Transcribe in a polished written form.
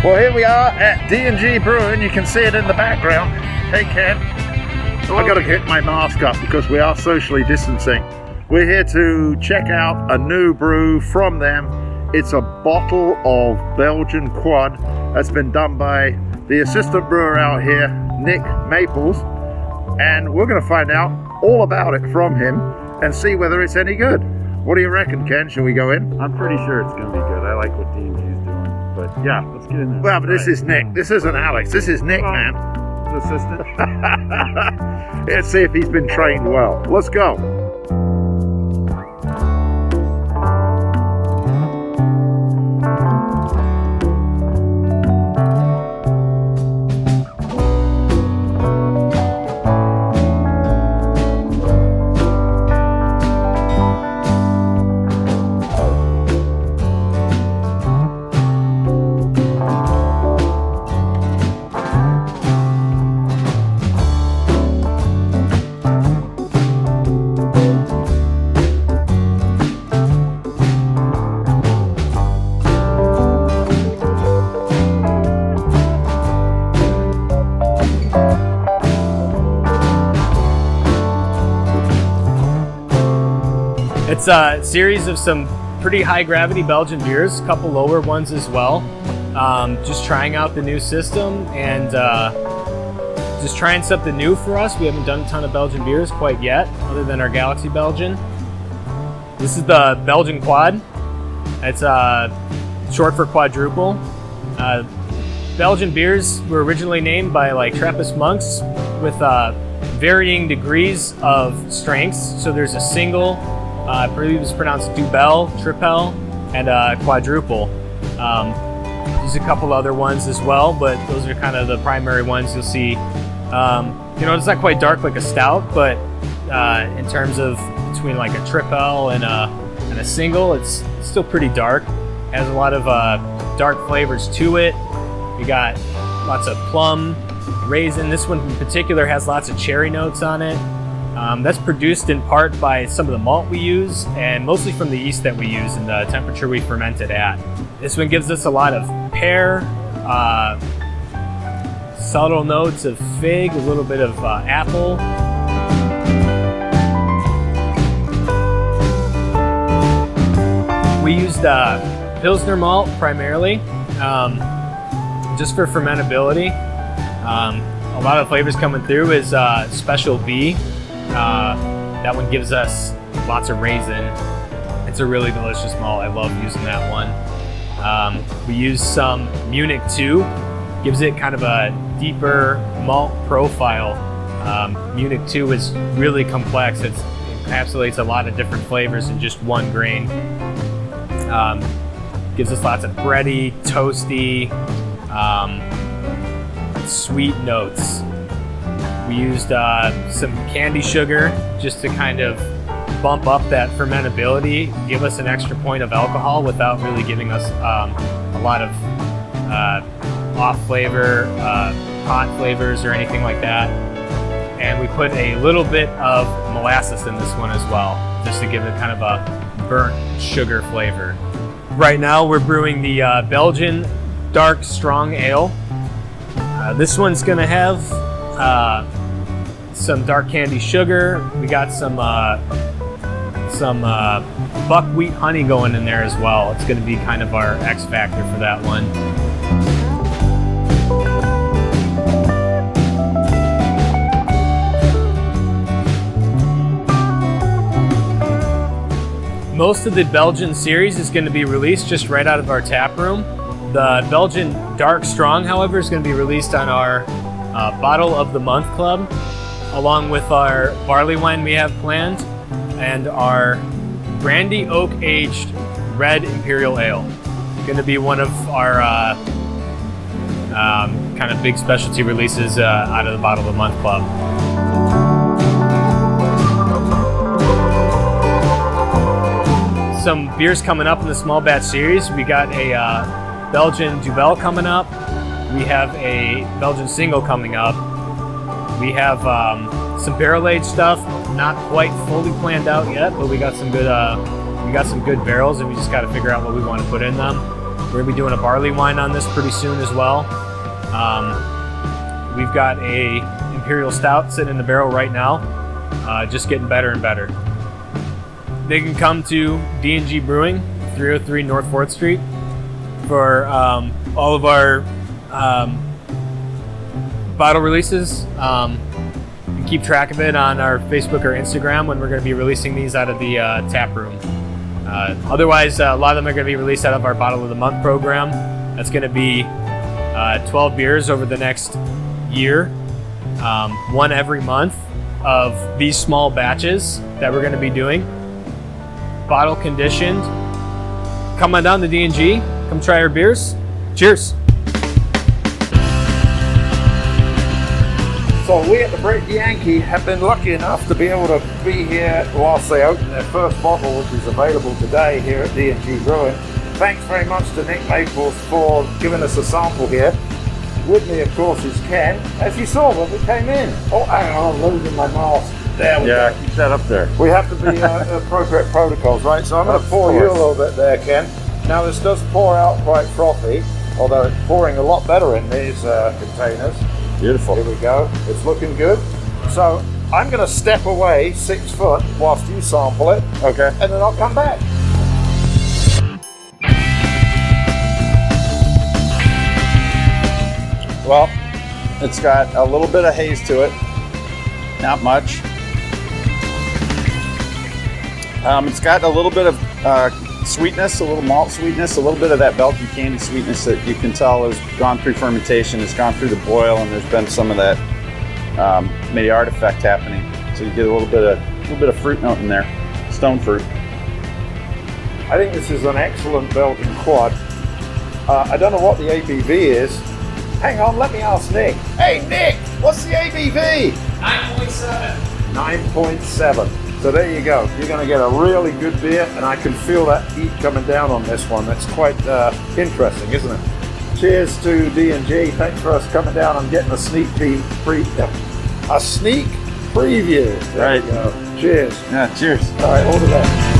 Well, here we are at D and G Brewing. You can see it in the background. Hey, Ken. I got to get my mask up because we are socially distancing. We're here to check out a new brew from them. It's a bottle of Belgium Quad that's been done by the assistant brewer out here, Nick Maples, and we're going to find out all about it from him and see whether it's any good. What do you reckon, Ken? Shall we go in? I'm pretty sure it's going to be good. I like what D and G's doing, but yeah, let's get in there. Well, but this is Nick. This isn't Alex. This is Nick, man. The assistant. Let's see if he's been trained well. Let's go. It's a series of some pretty high gravity Belgian beers, a couple lower ones as well. Just trying out the new system and just trying something new for us. We haven't done a ton of Belgian beers quite yet, other than our Galaxy Belgian. This is the Belgian Quad. It's short for quadruple. Belgian beers were originally named by like Trappist monks with varying degrees of strengths. So there's a single, I believe it's pronounced Dubel, Tripel, and Quadruple. There's a couple other ones as well, but those are kind of the primary ones you'll see. It's not quite dark like a stout, but in terms of between like a Tripel and a single, it's still pretty dark. It has a lot of dark flavors to it. We got lots of plum, raisin. This one in particular has lots of cherry notes on it. That's produced in part by some of the malt we use and mostly from the yeast that we use and the temperature we ferment it at. This one gives us a lot of pear, subtle notes of fig, a little bit of apple. We used Pilsner malt primarily, just for fermentability. A lot of flavors coming through is Special B. That one gives us lots of raisin. It's a really delicious malt. I love using that one. We use some Munich 2. Gives it kind of a deeper malt profile. Munich 2 is really complex. It encapsulates a lot of different flavors in just one grain. Gives us lots of bready, toasty, sweet notes. We used some candy sugar just to kind of bump up that fermentability, give us an extra point of alcohol without really giving us a lot of off flavor, hot flavors or anything like that. And we put a little bit of molasses in this one as well, just to give it kind of a burnt sugar flavor. Right now we're brewing the Belgian Dark Strong Ale. This one's gonna have some dark candy sugar. We got some buckwheat honey going in there as well. It's gonna be kind of our X factor for that one. Most of the Belgian series is going to be released just right out of our tap room. The Belgian Dark Strong, however, is going to be released on our Bottle of the Month Club, along with our barley wine we have planned, and our Brandy Oak Aged Red Imperial Ale. It's going to be one of our kind of big specialty releases out of the Bottle of the Month Club. Some beers coming up in the small batch series. We got a Belgian Dubel coming up. We have a Belgian single coming up. We have some barrel aged stuff, not quite fully planned out yet, but we got some good barrels, and we just got to figure out what we want to put in them. We're gonna be doing a barley wine on this pretty soon as well. We've got a Imperial Stout sitting in the barrel right now, just getting better and better. They can come to D and G Brewing, 303 North 4th Street, for all of our bottle releases. You can keep track of it on our Facebook or Instagram when we're going to be releasing these out of the tap room. Otherwise, a lot of them are going to be released out of our Bottle of the Month program. That's going to be 12 beers over the next year, one every month of these small batches that we're going to be doing. Bottle conditioned. Come on down to D&G. Come try our beers. Cheers. So we at the Brit Yankee have been lucky enough to be able to be here whilst they open their first bottle, which is available today here at D and G Brewing. Thanks very much to Nick Maples for giving us a sample here. With me, of course, is Ken. As you saw when we came in. Oh, hang on, I'm losing my mask. There we go. Keep that up there. We have to be appropriate protocols, right? So I'm going to pour you a little bit there, Ken. Now this does pour out quite frothy, although it's pouring a lot better in these containers. Beautiful. Here we go. It's looking good. So I'm going to step away 6 foot whilst you sample it. Okay. And then I'll come back. Well, it's got a little bit of haze to it. Not much. It's got a little bit of sweetness, a little malt sweetness, a little bit of that Belgian candy sweetness that you can tell has gone through fermentation, has gone through the boil, and there's been some of that Maillard effect happening. So you get a little bit of fruit note in there, stone fruit. I think this is an excellent Belgium Quad. I don't know what the ABV is. Hang on, let me ask Nick. Hey Nick, what's the ABV? 9.7. 9.7. So there you go. You're going to get a really good beer, and I can feel that heat coming down on this one. That's quite interesting, isn't it? Cheers to D&G. Thanks for us coming down and getting a sneak preview. Right. There we go. Cheers. Yeah, cheers. All right, all the best.